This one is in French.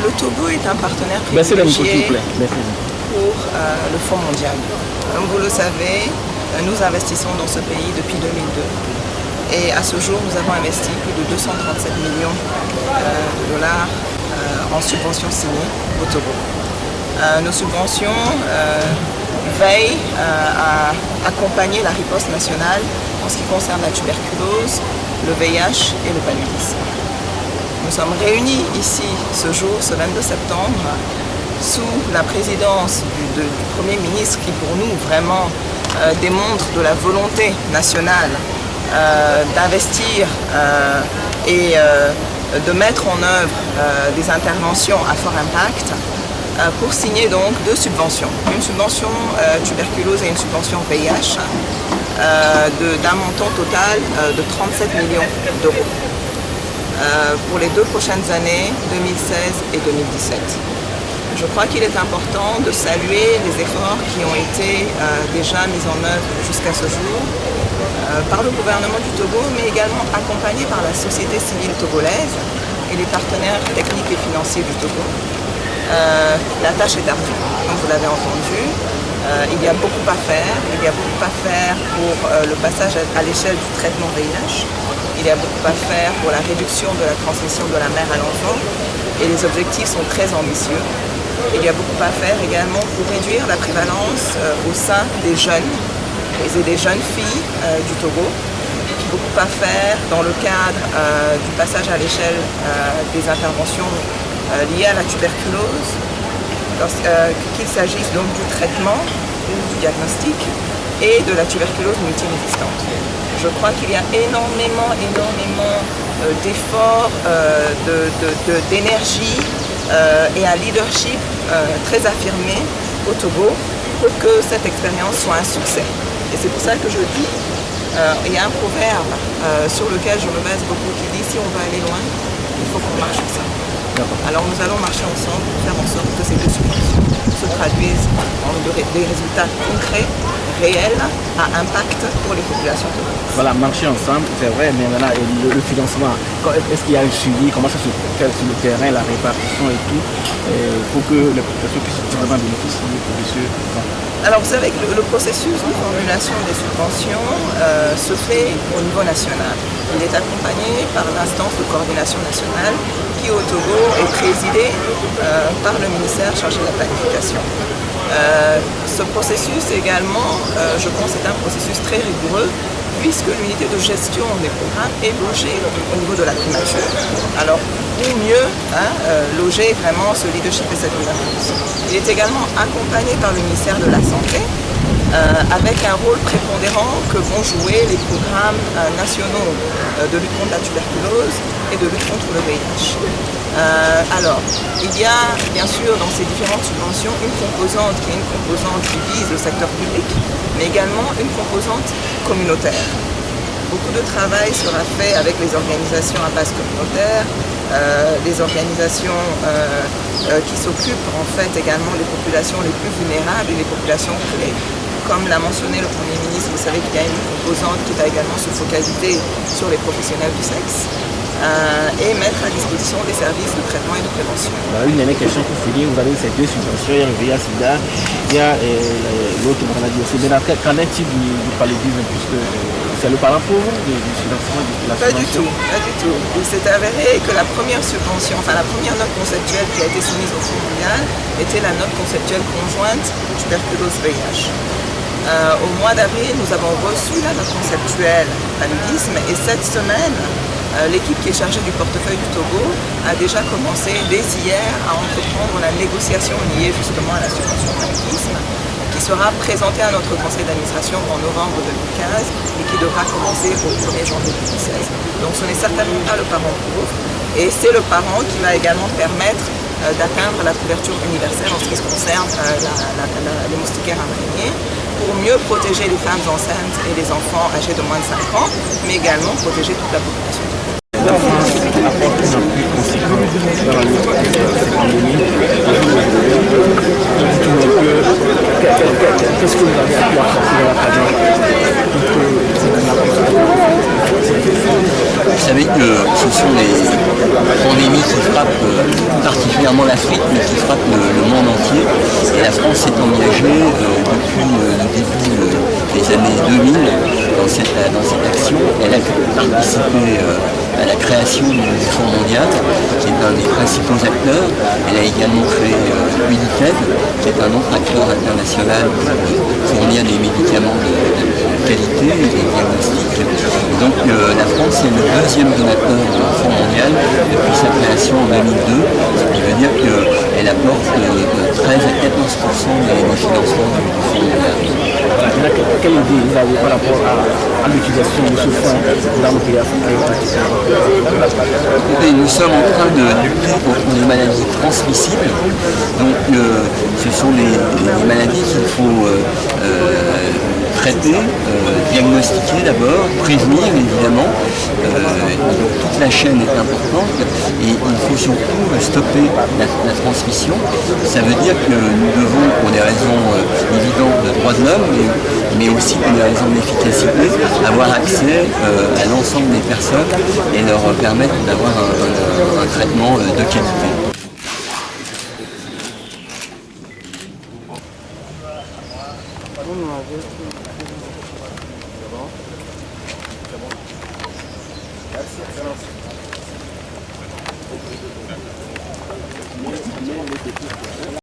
Le Togo est un partenaire privilégié pour le Fonds mondial. Comme vous le savez, nous investissons dans ce pays depuis 2002. Et à ce jour, nous avons investi plus de 237 millions de dollars en subventions signées au Togo. Nos subventions veillent à accompagner la riposte nationale en ce qui concerne la tuberculose, le VIH et le paludisme. Nous sommes réunis ici ce jour, ce 22 septembre, sous la présidence du Premier ministre qui pour nous vraiment démontre de la volonté nationale d'investir et de mettre en œuvre des interventions à fort impact pour signer donc deux subventions. Une subvention tuberculose et une subvention VIH d'un montant total de 37 millions d'euros pour les 2 prochaines années, 2016 et 2017. Je crois qu'il est important de saluer les efforts qui ont été déjà mis en œuvre jusqu'à ce jour par le gouvernement du Togo, mais également accompagné par la société civile togolaise et les partenaires techniques et financiers du Togo. La tâche est ardue, comme vous l'avez entendu. Il y a beaucoup à faire. Il y a beaucoup à faire pour le passage à l'échelle du traitement VIH. Il y a beaucoup à faire pour la réduction de la transmission de la mère à l'enfant. Et les objectifs sont très ambitieux. Il y a beaucoup à faire également pour réduire la prévalence au sein des jeunes et des jeunes filles du Togo. Beaucoup à faire dans le cadre du passage à l'échelle des interventions liées à la tuberculose, qu'il s'agisse donc du traitement ou du diagnostic et de la tuberculose multirésistante. Je crois qu'il y a énormément d'efforts, d'énergie et un leadership très affirmé au Togo pour que cette expérience soit un succès. Et c'est pour ça que je dis, il y a un proverbe sur lequel je me base beaucoup qui dit si on veut aller loin, il faut qu'on marche ensemble. Alors nous allons marcher ensemble pour faire en sorte que ces deux subventions se traduisent en des résultats concrets, réels, à impact pour les populations togolaises. Voilà, marcher ensemble, c'est vrai, mais maintenant le financement, est-ce qu'il y a un suivi, comment ça se fait sur le terrain, la répartition et tout, pour que les populations puissent vraiment bénéficier de ce fonds? Alors vous savez que le processus de formulation des subventions se fait au niveau national. Il est accompagné par l'instance de coordination nationale qui au Togo est présidée par le ministère chargé de la planification. Ce processus également, je pense, est un processus très rigoureux puisque l'unité de gestion des programmes est logée au niveau de la primature. Alors, pour mieux loger vraiment ce leadership et cette gouvernance. Il est également accompagné par le ministère de la Santé avec un rôle prépondérant que vont jouer les programmes nationaux de lutte contre la tuberculose et de lutte contre le VIH. Alors, il y a bien sûr dans ces différentes subventions une composante qui vise le secteur public, mais également une composante communautaire. Beaucoup de travail sera fait avec les organisations à base communautaire, les organisations qui s'occupent en fait également des populations les plus vulnérables et les populations clés. Comme l'a mentionné le Premier ministre, vous savez qu'il y a une composante qui va également se focaliser sur les professionnels du sexe et mettre à disposition des services de traitement et de prévention. Une dernière question pour finir, vous avez ces deux subventions, il y a le VIH-Sida, il y a l'autre maladie aussi. Mais qu'en est-il du paludisme, puisque c'est le parent pauvre du financement de la subvention? Pas du tout. Il s'est avéré que la première subvention, enfin la première note conceptuelle qui a été soumise au Fonds mondial était la note conceptuelle conjointe tuberculose VIH. Au mois d'avril, nous avons reçu la note conceptuelle paludisme et cette semaine, l'équipe qui est chargée du portefeuille du Togo a déjà commencé dès hier à entreprendre la négociation liée justement à la subvention paludisme qui sera présentée à notre conseil d'administration en novembre 2015 et qui devra commencer au 1er janvier 2016. Donc ce n'est certainement pas le parent pauvre et c'est le parent qui va également permettre d'atteindre la couverture universelle en ce qui concerne les moustiquaires araignées pour mieux protéger les femmes enceintes et les enfants âgés de moins de 5 ans, mais également protéger toute la population. La France apporte un appui conséquent dans la lutte contre cette pandémie. Qu'est-ce que vous avez pu apporter dans la cadre pour que cette savez que ce sont les pandémies qui frappent particulièrement l'Afrique, mais qui frappent le monde entier. Et la France s'est engagée depuis le début des années 2000 dans cette action. Elle a participé à la création du Fonds mondial, qui est un des principaux acteurs. Elle a également créé Unicred, qui est un autre acteur international pour fournir des médicaments de qualité et des diagnostics. Donc la France est le deuxième donateur du Fonds mondial depuis sa création en 2002, ce qui veut dire qu'elle apporte 13 à 14% des financements du Fonds mondial. Quelle idée vous avez par rapport à l'utilisation de ce fonds dans le pays africain? Nous sommes en train de lutter contre les maladies transmissibles. Donc ce sont les maladies qu'il faut traiter, diagnostiquer d'abord, prévenir évidemment. Donc toute la chaîne est importante et il faut surtout stopper la transmission. Ça veut dire que nous devons, pour des raisons évidentes de droits de l'homme, mais aussi pour des raisons d'efficacité, avoir accès à l'ensemble des personnes et leur permettre d'avoir un traitement de qualité. Merci.